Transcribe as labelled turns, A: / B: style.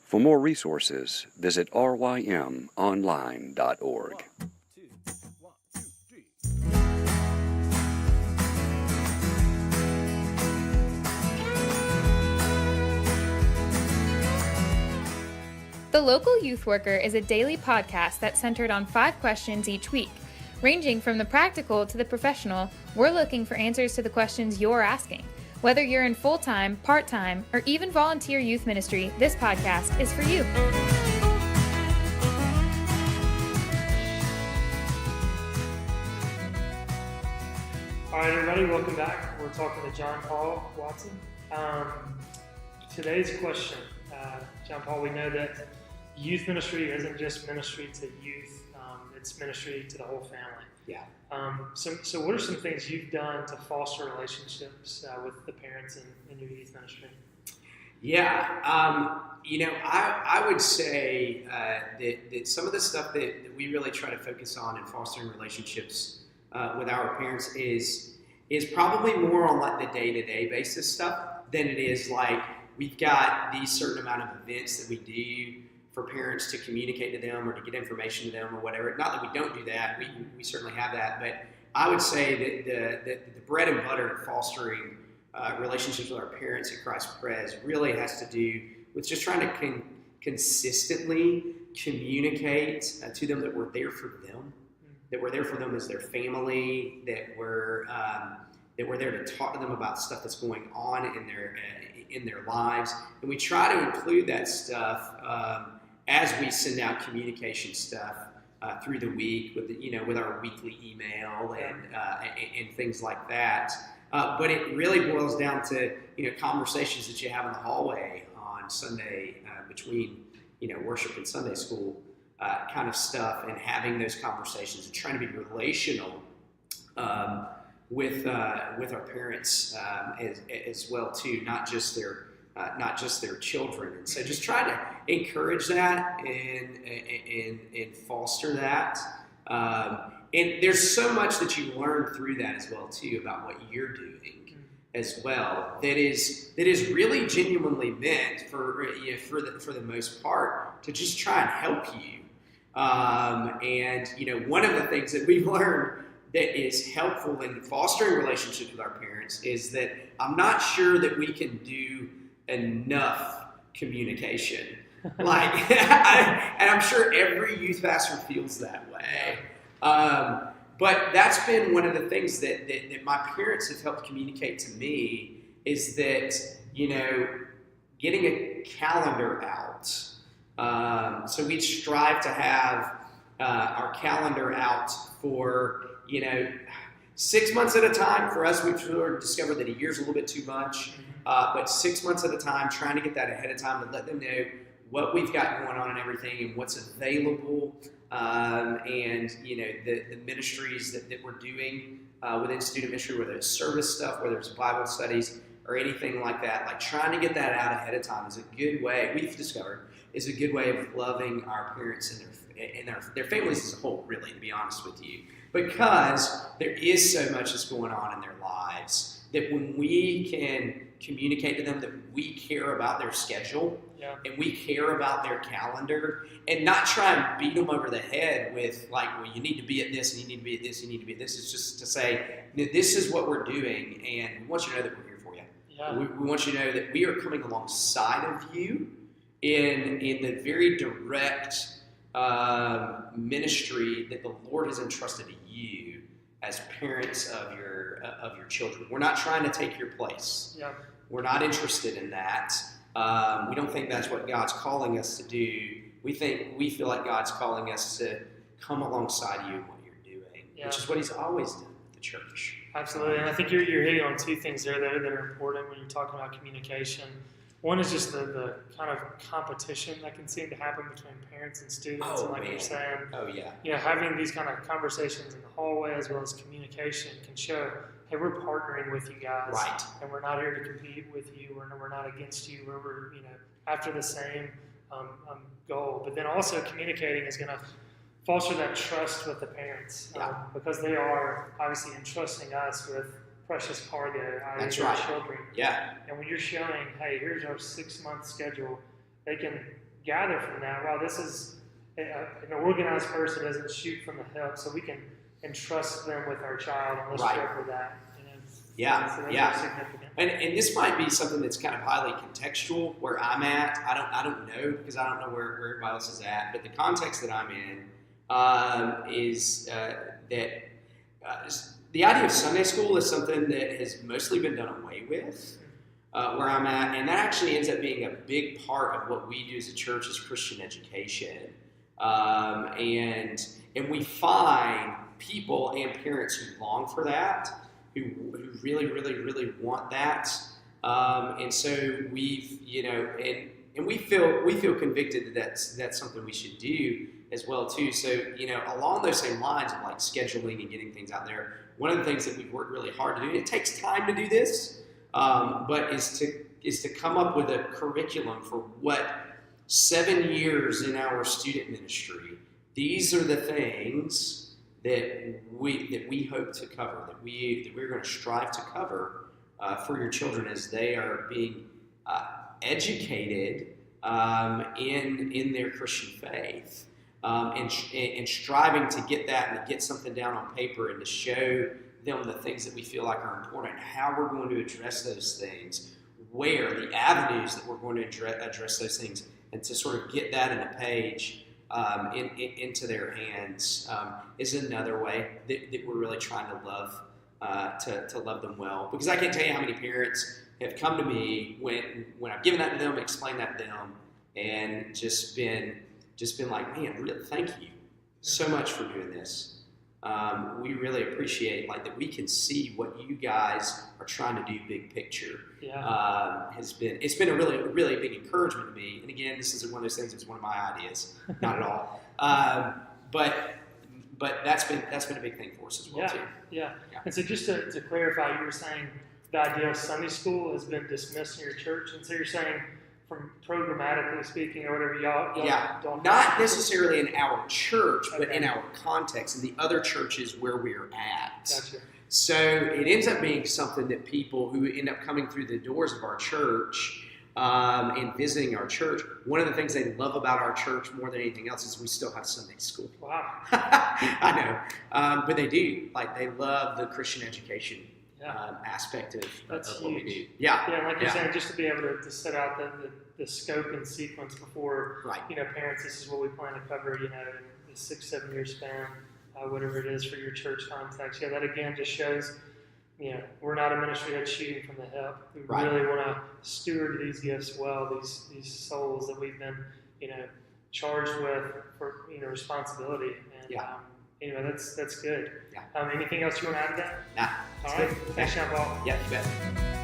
A: For more resources, visit rymonline.org.
B: The Local Youth Worker is a daily podcast that's centered on 5 questions each week. Ranging from the practical to the professional, we're looking for answers to the questions you're asking. Whether you're in full-time, part-time, or even volunteer youth ministry, this podcast is for you.
C: All right, everybody, welcome back. We're talking to JonPaul Watson. Today's question, JonPaul, we know that youth ministry isn't just ministry to youth, it's ministry to the whole family.
D: Yeah.
C: So what are some things you've done to foster relationships with the parents in your youth ministry?
D: Yeah, I would say that some of the stuff that we really try to focus on in fostering relationships with our parents is probably more on like the day-to-day basis stuff than it is like we've got these certain amount of events that we do for parents to communicate to them or to get information to them or whatever. Not that we don't do that, we certainly have that, but I would say that the bread and butter of fostering relationships with our parents at Christ Pres really has to do with just trying to consistently communicate to them that we're there for them, that we're there for them as their family, that we're there to talk to them about stuff that's going on in their lives, and we try to include that stuff as we send out communication stuff through the week with our weekly email and things like that. But it really boils down to conversations that you have in the hallway on Sunday between worship and Sunday school kind of stuff, and having those conversations and trying to be relational with our parents as well too, not just their children. And so just try to encourage that and foster that. And there's so much that you learn through that as well too about what you're doing as well that is really genuinely meant for the most part to just try and help you. And one of the things that we've learned that is helpful in fostering relationships with our parents is that I'm not sure that we can do enough communication. And I'm sure every youth pastor feels that way. But that's been one of the things that my parents have helped communicate to me is that, getting a calendar out. So we strive to have our calendar out for, 6 months at a time. For us, we've sort of discovered that a year's a little bit too much. But 6 months at a time, trying to get that ahead of time to let them know what we've got going on and everything and what's available. And the ministries that we're doing within student ministry, whether it's service stuff, whether it's Bible studies or anything like that, like trying to get that out ahead of time is a good way, we've discovered, is a good way of loving our parents and their families as a whole, really, to be honest with you. Because there is so much that's going on in their lives that when we can communicate to them that we care about their schedule and we care about their calendar, and not try and beat them over the head with like, well, you need to be at this and you need to be at this, you need to be at this. It's just to say, this is what we're doing, and we want you to know that we're here for you. Yeah. We want you to know that we are coming alongside of you in the very direct ministry that the Lord has entrusted to you as parents of your children. We're not trying to take your place. Yeah. We're not interested in that. We don't think that's what God's calling us to do. We feel like God's calling us to come alongside you in what you're doing, which is what He's always done with the church.
C: Absolutely, and I think you're hitting on two things there that are important when you're talking about communication. One is just the kind of competition that can seem to happen between parents and students, and like you're saying, having these kind of conversations in the hallway as well as communication can show, hey, we're partnering with you guys, right? And we're not here to compete with you, we're not against you, we're after the same goal. But then also communicating is going to foster that trust with the parents, because they are obviously entrusting us with precious cargo, i.e. their children. Yeah. And when you're showing, hey, here's our 6-month schedule, they can gather from that. Wow, this is an organized person doesn't shoot from the hip, so we can entrust them with our child and let's work with that.
D: Yeah,
C: so significant.
D: And this might be something that's kind of highly contextual where I'm at. I don't know because I don't know where everybody else is at. But the context that I'm in is that the idea of Sunday school is something that has mostly been done away with where I'm at, and that actually ends up being a big part of what we do as a church is Christian education, and we find people and parents who long for that. Who really, really, really want that, and so we've, and we feel convicted that that's something we should do as well too. So along those same lines of like scheduling and getting things out there, one of the things that we've worked really hard to do. It takes time to do this, but is to come up with a curriculum for what 7 years in our student ministry. These are the things that we hope to cover, that we're going to strive to cover for your children as they are being educated in their Christian faith, and striving to get that and to get something down on paper and to show them the things that we feel like are important, how we're going to address those things, where the avenues that we're going to address those things, and to sort of get that in a page. Into their hands is another way that we're really trying to love to love them well. Because I can't tell you how many parents have come to me when I've given that to them, explained that to them, and just been like, man, really, thank you so much for doing this. We really appreciate that we can see what you guys are trying to do big picture.
C: Yeah.
D: It's been a really, really big encouragement to me. And again, this isn't one of those things that's one of my ideas, not at all. But that's been a big thing for us as well too.
C: Yeah. And so just to clarify, you were saying the idea of Sunday school has been dismissed in your church, and so you're saying, from programmatically speaking or whatever, y'all don't
D: not necessarily in our church, but in our context, in the other churches where we're at.
C: Gotcha.
D: So it ends up being something that people who end up coming through the doors of our church and visiting our church, one of the things they love about our church more than anything else is we still have Sunday school.
C: Wow.
D: I know. But they do. They love the Christian education aspect of what we do.
C: Yeah, like you're saying, just to be able to set out the scope and sequence before, parents, this is what we plan to cover, in the 6-7 year span, whatever it is for your church context. Yeah, that again just shows, we're not a ministry that's shooting from the hip. We really want to steward these gifts well, these souls that we've been, charged with for, responsibility. And that's good.
D: Yeah.
C: Anything else you want to add to that?
D: Nah.
C: All right. Thanks, JonPaul.
D: Yeah, you bet.